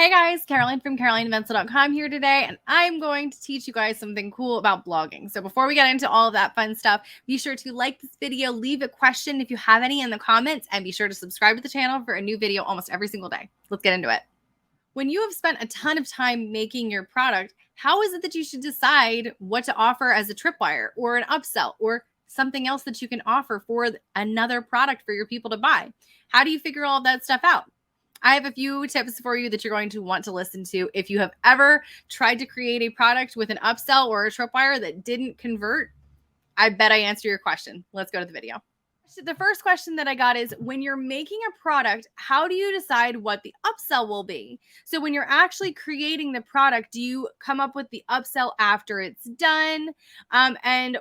Hey guys, Caroline from CarolineVencil.com here today, and I'm going to teach you guys something cool about blogging. So before we get into all of that fun stuff, be sure to like this video, leave a question if you have any in the comments, and be sure to subscribe to the channel for a new video almost every single day. Let's get into it. When you have spent a ton of time making your product, how is it that you should decide what to offer as a tripwire or an upsell or something else that you can offer for another product for your people to buy? How do you figure all of that stuff out? I have a few tips for you that you're going to want to listen to. If you have ever tried to create a product with an upsell or a tripwire that didn't convert, I bet I answer your question. Let's go to the video. The first question that I got is, when you're making a product, how do you decide what the upsell will be? So when you're actually creating the product, do you come up with the upsell after it's done? And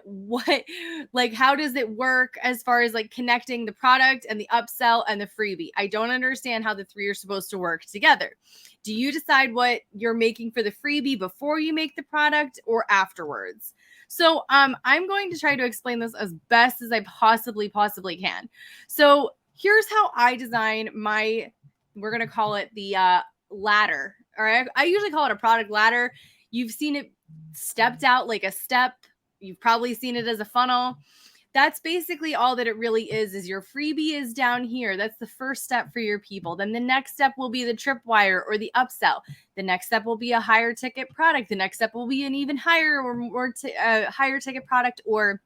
how does it work as far as like connecting the product and the upsell and the freebie? I don't understand how the three are supposed to work together. Do you decide what you're making for the freebie before you make the product or afterwards? So I'm going to try to explain this as best as I possibly can. So here's how I design my, we're going to call it the ladder. Or I usually call it a product ladder. You've seen it stepped out like a step. You've probably seen it as a funnel. That's basically all that it really is your freebie is down here. That's the first step for your people. Then the next step will be the tripwire or the upsell. The next step will be a higher ticket product. The next step will be an even higher or more higher ticket product, or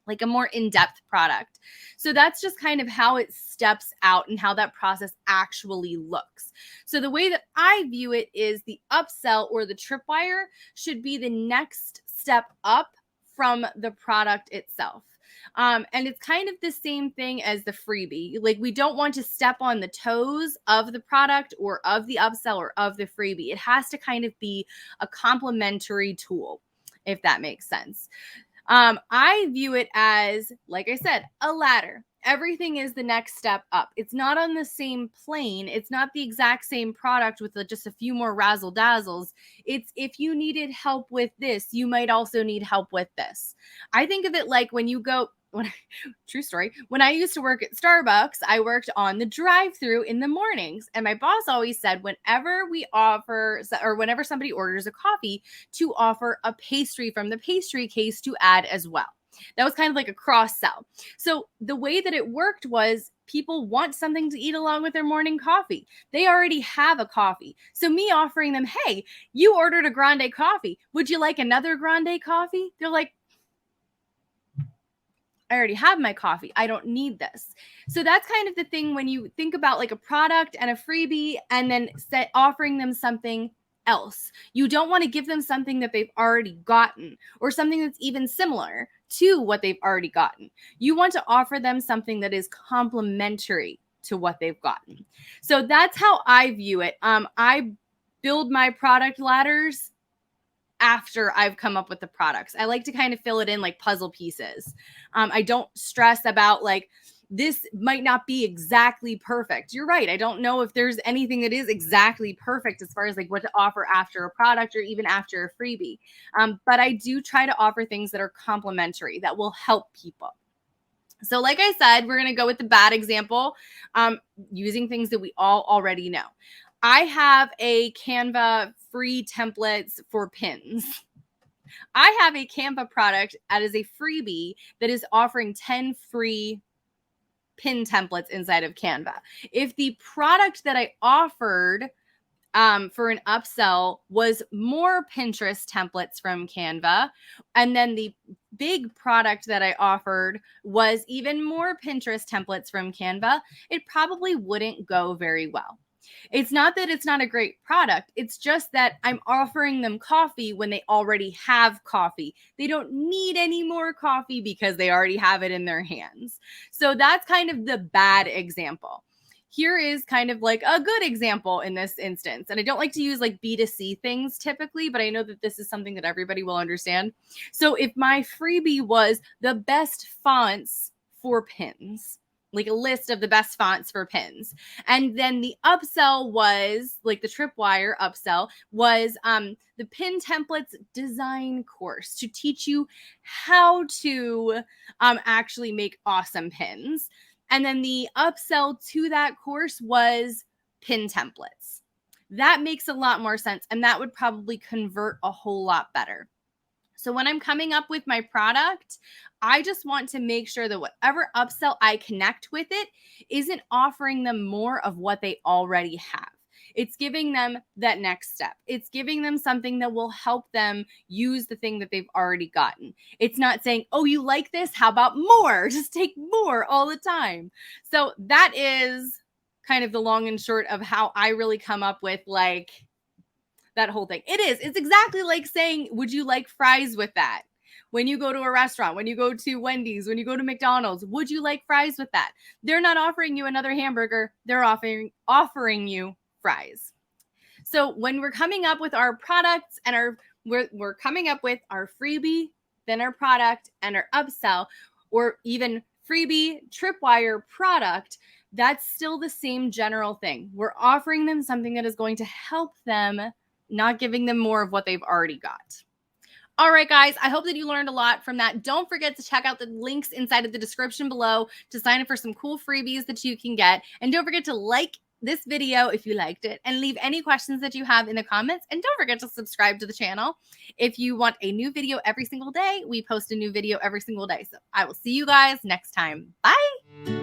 like a more in-depth product. So that's just kind of how it steps out and how that process actually looks. So the way that I view it is the upsell or the tripwire should be the next step up from the product itself. And it's kind of the same thing as the freebie. Like, we don't want to step on the toes of the product or of the upsell or of the freebie. It has to kind of be a complementary tool, if that makes sense. I view it as, like I said, a ladder. Everything is the next step up. It's not on the same plane. It's not the exact same product with just a few more razzle dazzles. It's, if you needed help with this, you might also need help with this. I think of it like when you go, true story, when I used to work at Starbucks, I worked on the drive-thru in the mornings, and my boss always said whenever we offer, or whenever somebody orders a coffee, to offer a pastry from the pastry case to add as well. That was kind of like a cross sell. So the way that it worked was, people want something to eat along with their morning coffee. They already have a coffee. So me offering them, hey, you ordered a grande coffee. Would you like another grande coffee? They're like, I already have my coffee. I don't need this. So that's kind of the thing when you think about like a product and a freebie and then offering them something else. You don't want to give them something that they've already gotten or something that's even similar to what they've already gotten. You want to offer them something that is complementary to what they've gotten. So that's how I view it. I build my product ladders after I've come up with the products. I like to kind of fill it in like puzzle pieces. I don't stress about like, this might not be exactly perfect. You're right. I don't know if there's anything that is exactly perfect as far as like what to offer after a product or even after a freebie. But I do try to offer things that are complementary, that will help people. So like I said, we're going to go with the bad example, using things that we all already know. I have a Canva free templates for pins. I have a Canva product that is a freebie that is offering 10 free pin templates inside of Canva. If the product that I offered for an upsell was more Pinterest templates from Canva, and then the big product that I offered was even more Pinterest templates from Canva, it probably wouldn't go very well. It's not that it's not a great product. It's just that I'm offering them coffee when they already have coffee. They don't need any more coffee because they already have it in their hands. So that's kind of the bad example. Here is kind of like a good example in this instance. And I don't like to use like B2C things typically, but I know that this is something that everybody will understand. So if my freebie was the best fonts for pins, like a list of the best fonts for pins, and then the upsell was like the tripwire upsell was the pin templates design course to teach you how to actually make awesome pins. And then the upsell to that course was pin templates. That makes a lot more sense, and that would probably convert a whole lot better. So when I'm coming up with my product, I just want to make sure that whatever upsell I connect with it isn't offering them more of what they already have. It's giving them that next step. It's giving them something that will help them use the thing that they've already gotten. It's not saying, oh, you like this? How about more? Just take more all the time. So that is kind of the long and short of how I really come up with like that whole thing. It's exactly like saying, would you like fries with that? When you go to a restaurant, when you go to Wendy's, when you go to McDonald's, would you like fries with that? They're not offering you another hamburger. They're offering you fries. So when we're coming up with our products and we're coming up with our freebie, then our product and our upsell, or even freebie, tripwire product, that's still the same general thing. We're offering them something that is going to help them, not giving them more of what they've already got. All right, guys, I hope that you learned a lot from that. Don't forget to check out the links inside of the description below to sign up for some cool freebies that you can get. And don't forget to like this video if you liked it and leave any questions that you have in the comments. And don't forget to subscribe to the channel. If you want a new video every single day, we post a new video every single day. So I will see you guys next time. Bye.